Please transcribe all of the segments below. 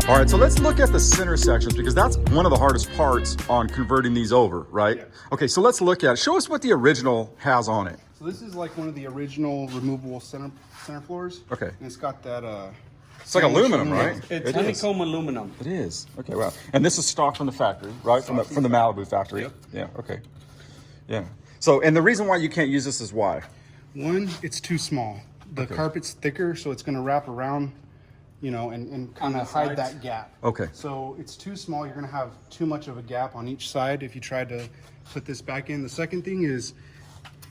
All right, so let's look at the center sections because that's one of the hardest parts on converting these over, right? Yeah. Okay, so let's look at it. Show us what the original has on it. So this is like one of the original removable center floors. Okay. And it's got that It's like aluminum, right? It's It is. honeycomb aluminum. It is. Okay, wow. And this is stock from the factory, right? From the Malibu factory. Yep. Yeah, okay. Yeah. So, and the reason why you can't use this is why? One, it's too small. The carpet's thicker, so it's gonna wrap around, you know, and kind of hide that gap. Okay. So it's too small. You're gonna have too much of a gap on each side if you try to put this back in. The second thing is,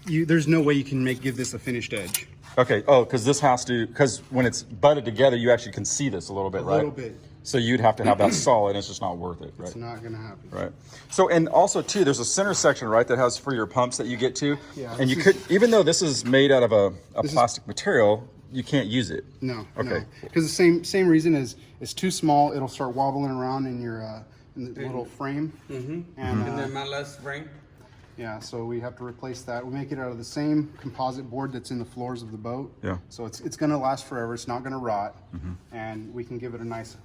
there's no way you can give this a finished edge. Okay. Oh, because this has to, because when it's butted together, you actually can see this a little bit, right? A little bit. So you'd have to have that solid, and it's just not worth it, right? It's not gonna happen. Right. So, and also too, there's a center section, right, that has for your pumps that you get to. Yeah, And you could, even though this is made out of a plastic material, you can't use it. No. Okay. Because the same reason is it's too small. It'll start wobbling around in your in the little frame. And then my last frame. Yeah, so we have to replace that. We make it out of the same composite board that's in the floors of the boat. Yeah. So it's going to last forever. It's not going to rot, and we can give it a nice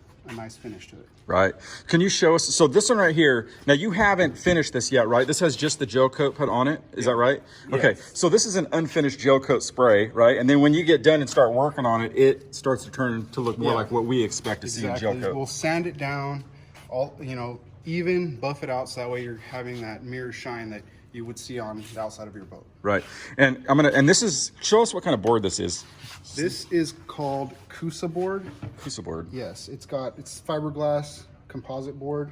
finish to it. Right. Can you show us? So this one right here. Now you haven't finished this yet, right? This has just the gel coat put on it. Is that right? Okay. So this is an unfinished gel coat spray, right? And then when you get done and start working on it, it starts to turn to look more like what we expect to see in gel coat. We'll sand it down, all even, buff it out, so that way you're having that mirror shine that you would see on the outside of your boat. Right. And and this is, show us what kind of board this is. This is called Kusa board. Kusa board. Yes, it's fiberglass composite board,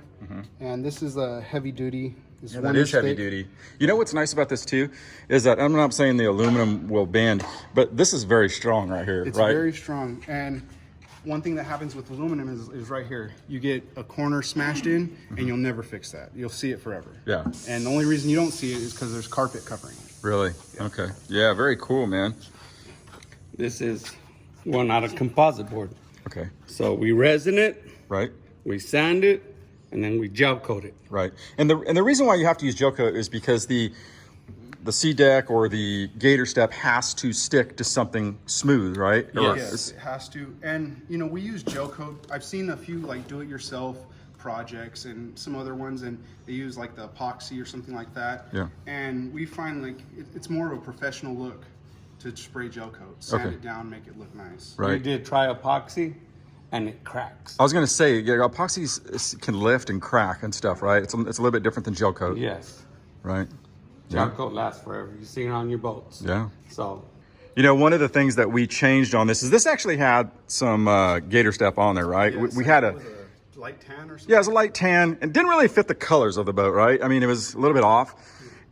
and this is a heavy duty. Yeah, that is heavy duty. You know what's nice about this too is that I'm not saying the aluminum will bend, but this is very strong right here, It's right? very strong. And one thing that happens with aluminum is right here. You get a corner smashed in, and you'll never fix that. You'll see it forever. Yeah. And the only reason you don't see it is because there's carpet covering it. Really? Yeah. Okay. Yeah, very cool, man. This is one out of composite board. Okay. So we resin it, Right. we sand it, and then we gel coat it. Right. And the reason why you have to use gel coat is because the C deck or the Gator Step has to stick to something smooth, right? Yes, it has to. And we use gel coat. I've seen a few like do-it-yourself projects and some other ones, and they use like the epoxy or something like that. Yeah. And we find like it's more of a professional look to spray gel coat, sand it down, make it look nice. Right. We did try epoxy, and it cracks. I was going to say, yeah, epoxies can lift and crack and stuff, right? It's a little bit different than gel coat. Yes. Right. Gel coat lasts forever. You see it on your boats. Yeah. So. One of the things that we changed on this is this actually had some Gator Step on there, right? Yes, we had a light tan or something. Yeah, it was a light tan and didn't really fit the colors of the boat, right? I mean, it was a little bit off.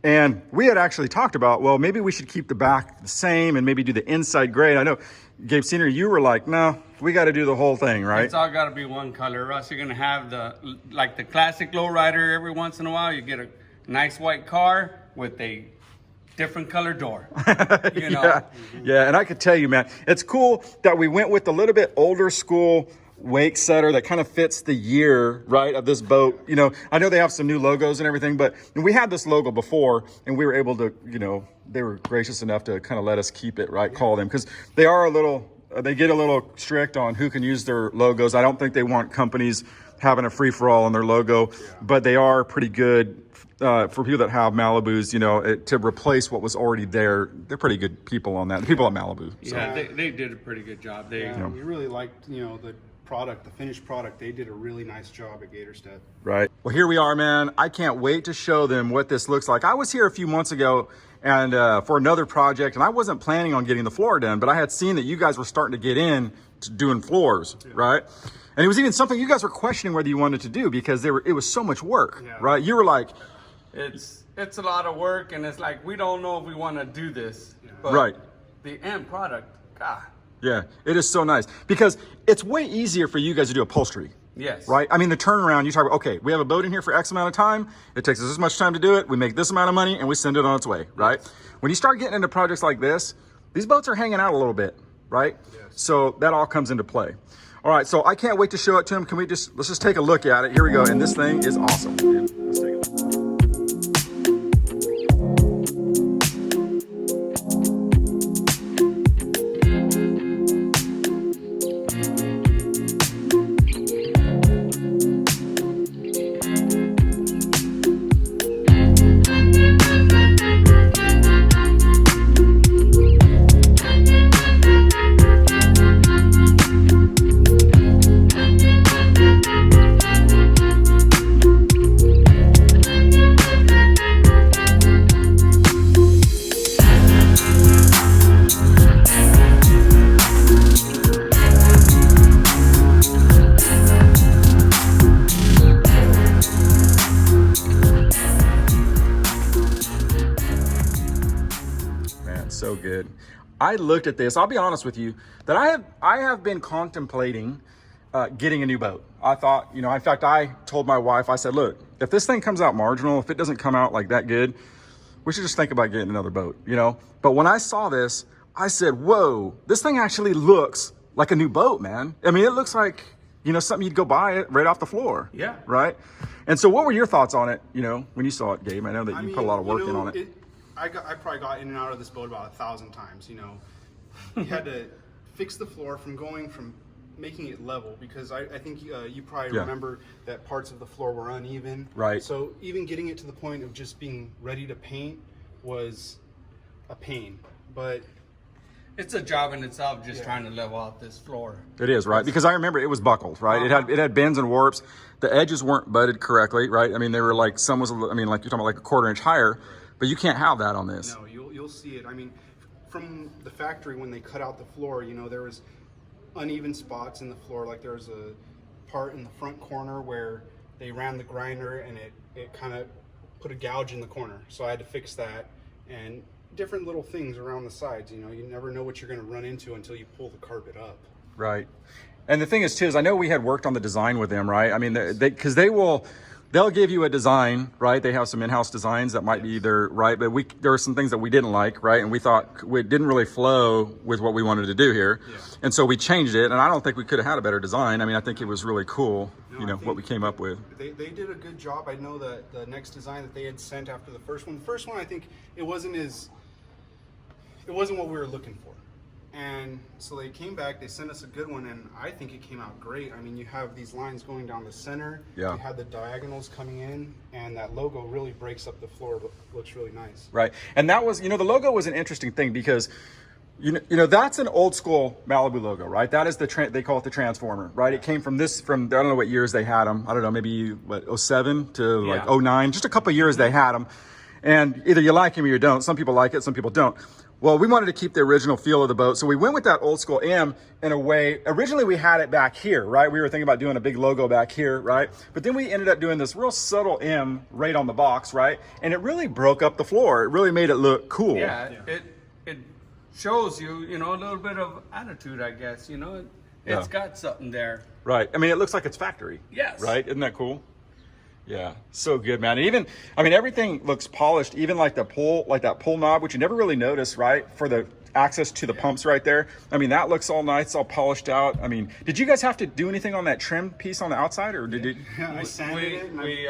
And we had actually talked about, well, maybe we should keep the back the same and maybe do the inside gray. And I know, Gabe Senior, you were like, no, we got to do the whole thing, right? It's all got to be one color, or else you're going to have the classic lowrider every once in a while. You get a nice white car with a different color door, Yeah, and I could tell you, man, it's cool that we went with a little bit older school wake setter that kind of fits the year, right, of this boat. I know they have some new logos and everything, but we had this logo before, and we were able to, they were gracious enough to kind of let us keep it, right, call them, because they get a little strict on who can use their logos. I don't think they want companies having a free-for-all on their logo, but they are pretty good for people that have Malibus, to replace what was already there. They're pretty good people on that. The people at Malibu. So. Yeah, they did a pretty good job. We really liked, the product, the finished product. They did a really nice job at Gator Step. Right. Well, here we are, man. I can't wait to show them what this looks like. I was here a few months ago and for another project, and I wasn't planning on getting the floor done, but I had seen that you guys were starting to get in to doing floors, right? And it was even something you guys were questioning whether you wanted to do because it was so much work, right? You were like, it's a lot of work, and it's like we don't know if we want to do this, but right. The end product, God. Yeah, it is so nice because it's way easier for you guys to do upholstery. Yes. Right? I mean, the turnaround, you talk about, okay, we have a boat in here for X amount of time. It takes us this much time to do it. We make this amount of money and we send it on its way, right? Yes. When you start getting into projects like this, these boats are hanging out a little bit, right? Yes. So that all comes into play. All right, so I can't wait to show it to him. Let's just take a look at it. Here we go. And this thing is awesome, dude. Let's take a look. good. I looked at this. I'll be honest with you that I have been contemplating getting a new boat. I thought, you know, in fact, I told my wife, I said, look, if this thing comes out marginal, if it doesn't come out like that good, we should just think about getting another boat, you know? But when I saw this, I said, whoa, this thing actually looks like a new boat, man. I mean, it looks like, you know, something you'd go buy it right off the floor. Yeah. Right? And so what were your thoughts on it, you know, when you saw it, Gabe? I know that you put a lot of work in on it. I probably got in and out of this boat about 1,000 times, you know. You had to fix the floor from making it level, because I think you probably remember that parts of the floor were uneven. Right. So even getting it to the point of just being ready to paint was a pain. But it's a job in itself, just trying to level out this floor. It is, right? Because I remember it was buckled, right? It had bends and warps. The edges weren't butted correctly, right? I mean, they were like, some was, I mean, like you're talking about like a 1/4 inch higher, but you can't have that on this. No, you'll see it. I mean, from the factory, when they cut out the floor, you know, there was uneven spots in the floor. Like there was a part in the front corner where they ran the grinder and it kind of put a gouge in the corner. So I had to fix that, and different little things around the sides. You know, you never know what you're going to run into until you pull the carpet up. Right. And the thing is too, is I know we had worked on the design with them, right? I mean, because they'll give you a design, right? They have some in-house designs that might be either right, but there were some things that we didn't like, right? And we thought it didn't really flow with what we wanted to do here. Yeah. And so we changed it, and I don't think we could have had a better design. I mean, I think it was really cool, you know, what we came up with. They did a good job. I know that the next design that they had sent after the first one, I think it wasn't what we were looking for. And so they came back, they sent us a good one, and I think it came out great. I mean, you have these lines going down the center, you have the diagonals coming in, and that logo really breaks up the floor, looks really nice. Right, and that was, you know, the logo was an interesting thing because, you know, that's an old school Malibu logo, right? That is they call it the Transformer, right? It came from I don't know what years they had them. I don't know, maybe what, 07 to like 09, just a couple of years they had them. And either you like them or you don't. Some people like it, some people don't. Well, we wanted to keep the original feel of the boat, so we went with that old school M in a way. Originally, we had it back here, right? We were thinking about doing a big logo back here, right? But then we ended up doing this real subtle M right on the box, right? And it really broke up the floor. It really made it look cool. Yeah, it shows you, you know, a little bit of attitude, I guess. You know, it's got something there. Right. I mean, it looks like it's factory. Yes. Right? Isn't that cool? Yeah, so good, man. And even, I mean, everything looks polished, even like that pull knob, which you never really notice, right? For the access to the pumps right there. I mean, that looks all nice, all polished out. I mean, did you guys have to do anything on that trim piece on the outside, or did you? I sanded it. We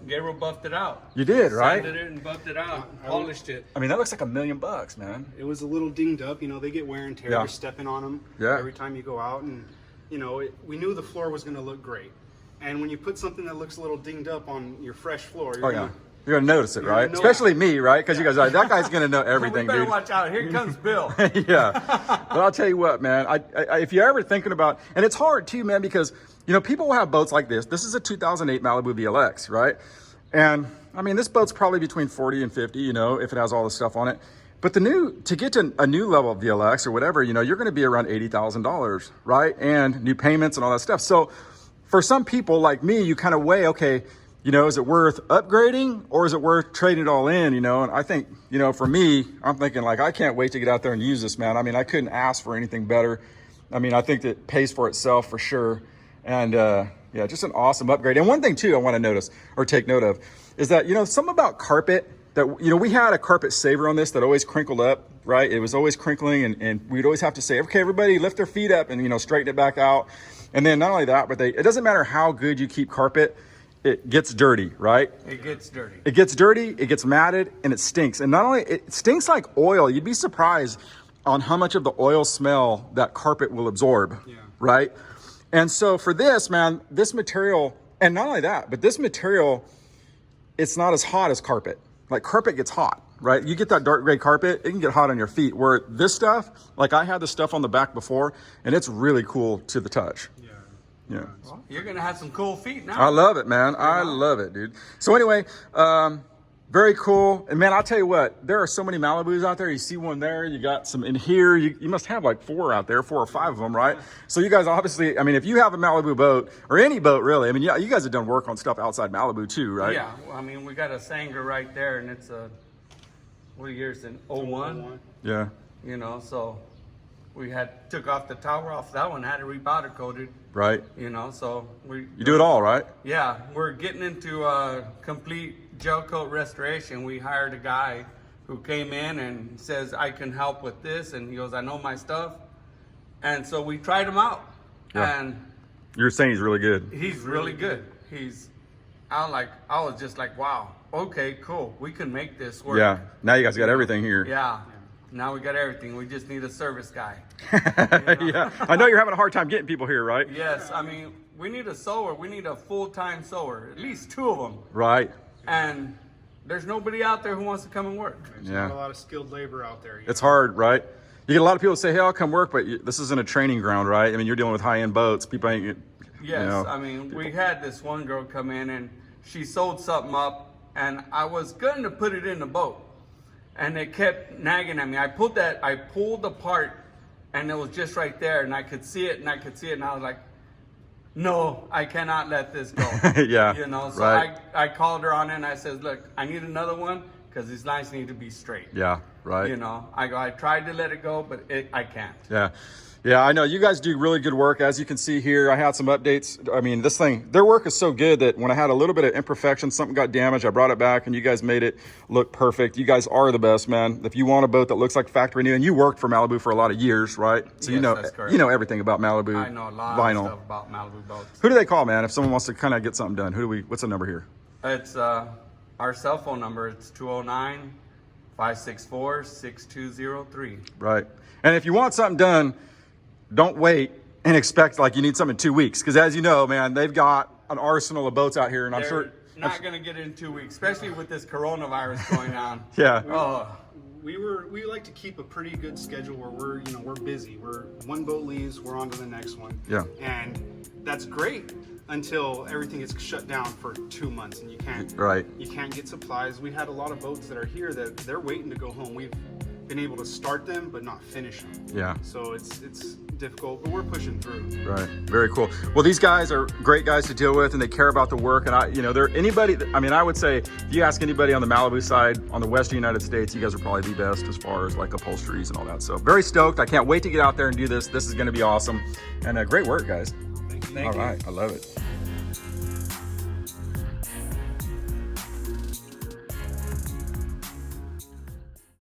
Gator buffed it out. You did, right? Sanded it and buffed it out, polished it. I mean, that looks like $1 million, man. It was a little dinged up, you know, they get wear and tear. You're stepping on them every time you go out, and, you know, we knew the floor was going to look great. And when you put something that looks a little dinged up on your fresh floor, you're gonna notice it, right? Especially me, right? Because you guys are, that guy's gonna know everything, we better dude. watch out. Here comes Bill. Yeah. But I'll tell you what, man, I if you're ever thinking about, and it's hard too, man, because, you know, people will have boats like this. This is a 2008 Malibu VLX, right? And I mean, this boat's probably between 40 and 50, you know, if it has all the stuff on it. But to get to a new level of VLX or whatever, you know, you're going to be around $80,000, right? And new payments and all that stuff. So for some people like me, you kind of weigh, okay, you know, is it worth upgrading or is it worth trading it all in, you know? And I think, you know, for me, I'm thinking like, I can't wait to get out there and use this, man. I mean, I couldn't ask for anything better. I mean, I think that it pays for itself for sure. And yeah, just an awesome upgrade. And one thing too, I want to notice or take note of is that, you know, something about carpet that, you know, we had a carpet saver on this that always crinkled up, right? It was always crinkling, and we'd always have to say, okay, everybody lift their feet up and, you know, straighten it back out. And then not only that, but it doesn't matter how good you keep carpet, it gets dirty, right? It gets dirty. It gets dirty, it gets matted, and it stinks. And not only, it stinks like oil. You'd be surprised on how much of the oil smell that carpet will absorb, right? And so for this, man, this material, and not only that, but this material, it's not as hot as carpet. Like carpet gets hot, right? You get that dark gray carpet, it can get hot on your feet. Where this stuff, like I had the stuff on the back before, and it's really cool to the touch. Yeah. Well, you're gonna have some cool feet now. I love it, man. I love it, dude. So anyway, very cool. And man, I'll tell you what, there are so many Malibus out there. You see one there, you got some in here. You must have like 4 out there, 4 or 5 of them, right? So you guys obviously, I mean, if you have a Malibu boat or any boat really, I mean, yeah, you guys have done work on stuff outside Malibu too, right? Yeah, I mean, we got a Sanger right there, and it's a, what year is it? 01? Yeah. you know, so we took off the tower off that one, had it repowder coated, Right. you know, so You do it all, right? yeah, we're getting into complete gel coat restoration. We hired a guy who came in and says, I can help with this, and he goes, I know my stuff. And so we tried him out, Yeah. and You're saying he's really good. he's really good. I was just like, wow, okay, cool, we can make this work. Yeah. Now you guys got everything here. Yeah. Now we got everything. We just need a service guy. Yeah. I know you're having a hard time getting people here, right? Yes, I mean, we need a sewer. We need a full-time sewer, at least 2 of them. Right. And there's nobody out there who wants to come and work. There's Yeah. not a lot of skilled labor out there. It's hard, right? You get a lot of people say, hey, I'll come work, but this isn't a training ground, right? I mean, you're dealing with high-end boats. People ain't, Yes, you know. I mean, we had this one girl come in and she sold something up, and I was going to put it in the boat, and they kept nagging at me. I pulled the part, and it was just right there, and I could see it, and I was like, no, I cannot let this go. Yeah, You know, so right. I called her on it, and I said, look, I need another one, because these lines need to be straight. Yeah, right. You know, I tried to let it go, but I can't. Yeah. Yeah, I know you guys do really good work. As you can see here, I had some updates. I mean, this thing, their work is so good that when I had a little bit of imperfection, something got damaged, I brought it back and you guys made it look perfect. You guys are the best, man. If you want a boat that looks like factory new, and you worked for Malibu for a lot of years, right? So Yes, that's correct. you know everything about Malibu I know a lot vinyl. of stuff about Malibu boats. Who do they call, man, if someone wants to kind of get something done? What's the number here? It's our cell phone number. It's 209-564-6203. Right. And if you want something done, don't wait and expect like you need something in 2 weeks. Because as you know, man, they've got an arsenal of boats out here, and I'm They're sure. not going to get it in 2 weeks, especially with this coronavirus going on. Yeah. Oh, We like to keep a pretty good schedule where we're busy. One boat leaves, we're on to the next one. Yeah. And that's great until everything gets shut down for 2 months and you can't get supplies. We had a lot of boats that are here that they're waiting to go home. We've been able to start them but not finish them. Yeah. So it's difficult, but we're pushing through. Right. Very cool. Well, these guys are great guys to deal with, and they care about the work. And I would say if you ask anybody on the Malibu side, on the Western United States, you guys are probably the best as far as like upholsteries and all that. So very stoked. I can't wait to get out there and do this. This is going to be awesome. And great work, guys. Thank you. All right. I love it.